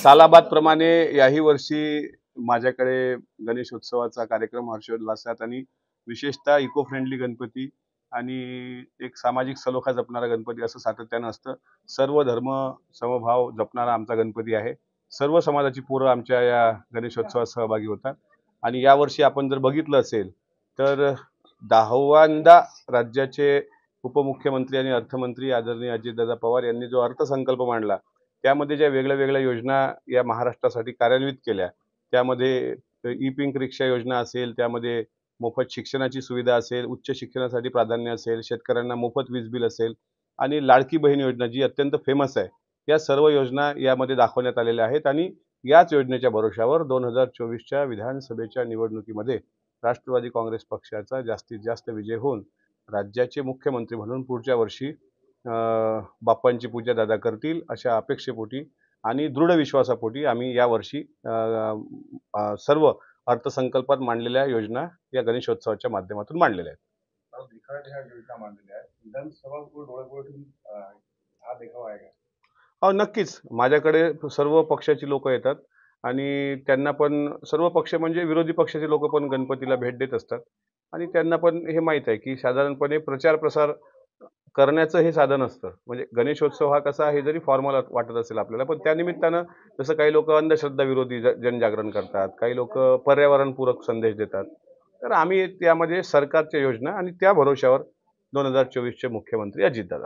सालाबाद प्रमाणे याही वर्षी माझ्याकडे गणेशोत्सवाचा कार्यक्रम हर्षोल्लासात आणि विशेषतः इको फ्रेंडली गणपती आणि एक सामाजिक सलोखा जपणारा गणपती असं सातत्यानं असतं. सर्व धर्म समभाव जपणारा आमचा गणपती आहे. सर्व समाजाची पोरं आमच्या या गणेशोत्सवात सहभागी होतात आणि यावर्षी आपण जर बघितलं असेल तर 10व्यांदा राज्याचे उपमुख्यमंत्री आणि अर्थमंत्री आदरणीय अजितदादा पवार यांनी जो अर्थसंकल्प मांडला त्यामध्ये ज्या वेगळ्या वेगळ्या योजना या महाराष्ट्रासाठी कार्यान्वित केल्या, त्यामध्ये ई पिंक रिक्षा योजना असेल, त्यामध्ये मोफत शिक्षणाची सुविधा असेल, उच्च शिक्षणासाठी प्राधान्य असेल, शेतकऱ्यांना मोफत वीज बिल असेल आणि लाडकी बहीण योजना जी अत्यंत फेमस आहे, या सर्व योजना यामध्ये दाखवण्यात आलेल्या आहेत आणि याच योजनेच्या भरोशावर 2024च्या विधानसभेच्या निवडणुकीमध्ये राष्ट्रवादी काँग्रेस पक्षाचा जास्तीत जास्त विजय होऊन राज्याचे मुख्यमंत्री म्हणून पुढच्या वर्षी बाप्पांची पूजा दादा करतील अशा अपेक्षेपोटी आणि दृढ विश्वासापोटी आम्ही यावर्षी सर्व अर्थसंकल्पात मांडलेल्या योजना या गणेशोत्सवाच्या माध्यमातून मांडलेल्या आहेत. योजना मांडलेल्या आहेत. विधानसभा डोळ्यापुढे ठेवून हा देखावा आहे का? हो, नक्कीच. माझ्याकडे सर्व पक्षाची लोक येतात आणि त्यांना पण सर्व पक्ष म्हणजे विरोधी पक्षाचे लोक पण गणपतीला भेट देत असतात आणि त्यांना पण हे माहीत आहे की साधारणपणे प्रचार प्रसार करण्याचं हे साधन असतं. म्हणजे गणेशोत्सव हा कसा हे जरी फॉर्मल वाटत असेल आपल्याला, पण त्यानिमित्तानं जसं काही लोक अंधश्रद्धा विरोधी जनजागरण करतात, काही लोक पर्यावरणपूरक संदेश देतात. तर आम्ही त्यामध्ये सरकारच्या योजना आणि त्या भरोश्यावर 2024चे मुख्यमंत्री अजितदादा.